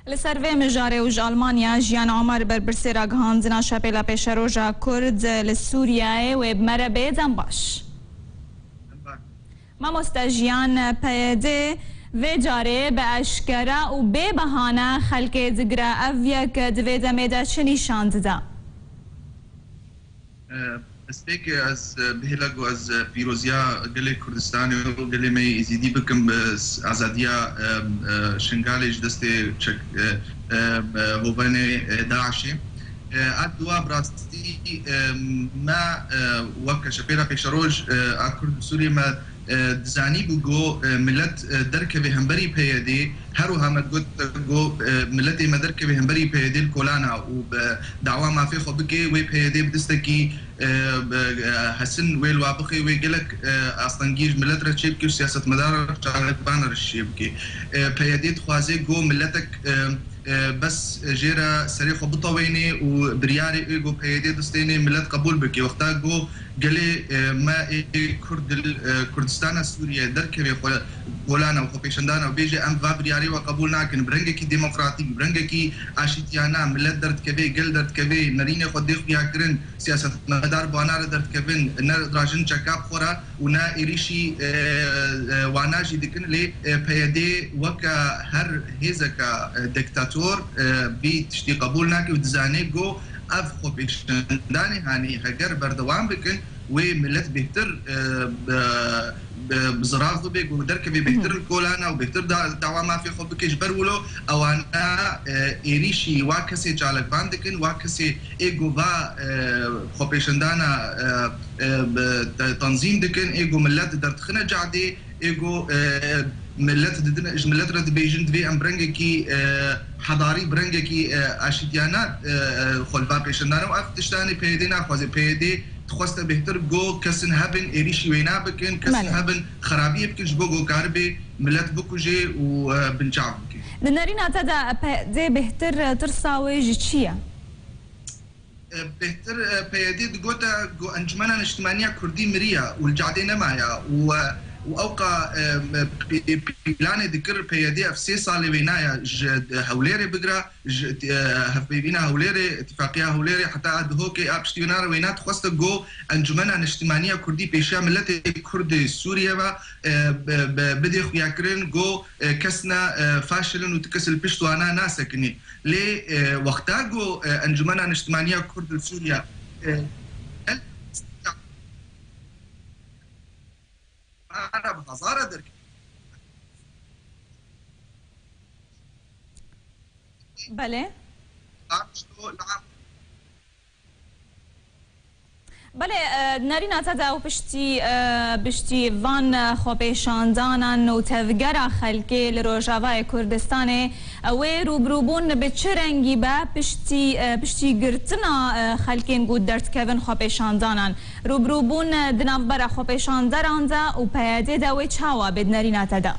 لسروی مجاره و آلمانیا جیان عمر بربرسی را گهاندنا شپیلا پیشروژا کرد لسوریای و بمربه دم باش. ما مستجیان پیده و جاره به اشکره و به بهانه خلق دگره اویا که دویده میده چه نشاند ده؟ استيك از بهلاك از فيروزيا قال كردستان وقال مي يزيدي بكم ازاديا شنغالي جدستي هوفاني داعشي ادوا براستي ما وكا شبيرا بيشروج اكرد سوريا ما دزانی بگو ملت درک به همبری پیاده هرو هم گو ملت ما درک به همبری پیاده کولانا و دعوا ما فی خو بکی و پیاده بدستکی حسن ویل وابخی و گلک اصلنگیج ملت را چیب کی سیاست مدار چالک بانر شیب کی پیاده خوازه گو ملتک بس جيرا سريخو بطويني وبرياري ايجو بيدي دستيني ملت قبول بكي وقتا جو قالي ما كردستان سوريا دركبي بولانا وخوبيشندانا وبيجي ام برياري وقبول ناكن برنجكي ديمقراطيك برنجكي عاشتيانا ملت درت كبي قل درت كبي نريني خديخ بيها كرن سياسة مدار بانار درت كبن راجن شكاب خورا ونا إريشي واناجي دكن لي بيدي وكا هر هيزكا دكتاتور بي تشتي قبول ناكي ودزاني جو اف خوبيشنداني هاني هجر بردوام بكن وملت بيهتر بزراغ بيك ودركبي بيهتر الكولانا وبيهتر دعوة ما في خو بكيش برولو او انا ايريشي واكسي جالك باندكن واكسي ايجو با خوبيشندانا تنظيم دكن ايجو ملت درت خنا جعدي ايجو ملت رد بيجند في ام برنجكي حضاري برنجكي اشتيانات خلفا بيشندانا وافتشتاني بيدينا خوازي بيدي تخواست بهتر جو كسن هبن إريشي وينا بكن كسن هبن خرابية بكن جبو كاربي ملت بكوجي وبنشعب بكن دنارينا تدا دي بهتر ترساوي جيتشيا بهتر بيدي دقوتا جو أنجمنا الاجتماعية كردي مريا والجعدين معايا وأوقع بلاني ذكر بيدي في 6 صالي وينايا هوليري بقرا هفبيبينا هوليري اتفاقية هوليري حتى عاد هوكي ابشتيونار وينات خواست جو انجمنا الاجتماعية كردي بيشا ملتي كرد سوريا بدي خياكرين جو كسنا فاشلن وتكسل بشتوانا ناسكني لي وقتا جو انجمنا الاجتماعية كرد سوريا أنا بهزارة درك بله بله نارینا تدا و پشتی وان خوبیشاندانان و تفگر خلکی لروجاوای کردستان و روبروبون به چه رنگی با پشتی گرتنا خلکین گود درد کون خوبیشاندانان روبروبون دنبر خوبیشانداران دا و پیاده دا و چاوا بد نارینا تدا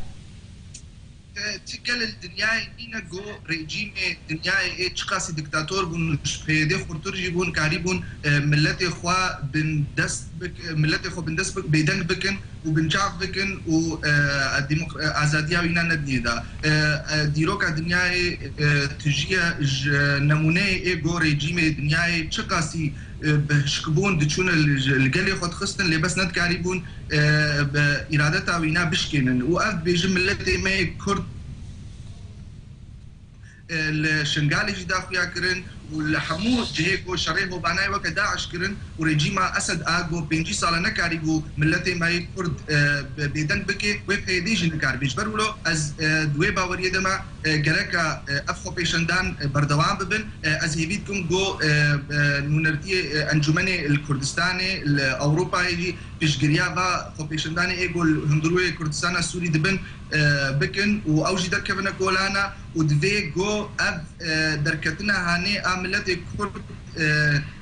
تقل الدنيا إنا جو رجيم الدنيا إتشقاسي دكتاتور بون شبيدي خورتور جيبون كاريبون ملتي خوا بندس بك ملتي خوا بندس بك بيدنج بكن وبنشاف بكن و آزادية وينا ندني دا ديروك الدنيا تجيه نمونه جو رجيم الدنيا إتشقاسي بشكبون دتشون الجلي خد خستن اللي بس ندكاريبون بإرادتها وينا بشكنن وقف بجملتي ما كرد الشنغالي جدا خويا كرن والحمو جهيكو شريحو بعناي وكا داعش كرن ورجيما أسد آغو بينجي صالة نكاريبو ملتي ما كرد بيدن بكي ويبهيديج نكاربيش برولو از دوي باوريه دما جركا أفخو بيشندان بردوان ببن از هيفيدكم جو نونرتي أنجمني الكردستاني الأوروبا بيشجريا با خو بيشنداني ايغو الهندروي كردستان السوري دبن بكن واوجي دركبنا كولانا ودفي جو اب دركتنا هاني عملت كرد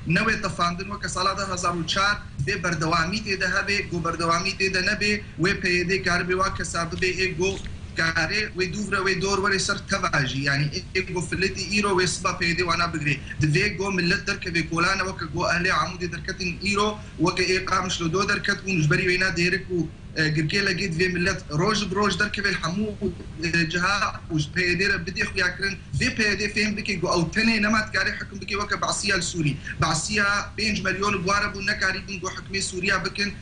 نوي تفاندن وكصلاة 2004 في بردوامي تيدا هبي جو بردوامي تيدا نبي وي بيدي كاربي وكساب بي ايغو كاري ويدوفرا ويدور وري سر تباجي يعني ايغو فلتي ايرو ويصبا بيدي وانا بغري دفي جو ملت دركبي كولانا وكا جو اهلي عمودي دركتن ايرو وكا ايقام شلو دو دركت ونجبري وينا ديرك گرگی لگید وی ملت روز بروز در که همو جها و پیدر بدی خویا کرن وی پیدر فهم بکی گو او تنه نمات کاری حکم بکی وک بعثیه سوری بعثیه 5 مليون بواره بو نکاری بو حکم سوریا بکن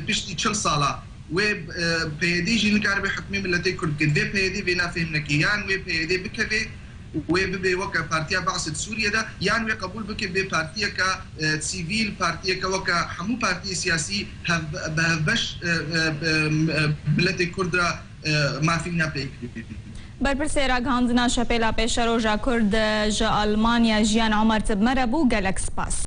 پشتی 40 ساله و پیدی جن کار به حکم ملت کرد که وی پیدی وی نفهم نکیان وی پیدی بکی و به وکا پارتیا بعثت سوریا ده یان وی قبول بکی به پارتیا کا سیویل پارتیا کا وکا همو پارتی سیاسی بهش ملت کرد را معرفی نپیک برپرسێرا گەاندنا شەپێلا پێشەڕۆژە کورد ژە ئەڵمانیا ژیان عومەر تبمەرە بوو گەلەک سپاس.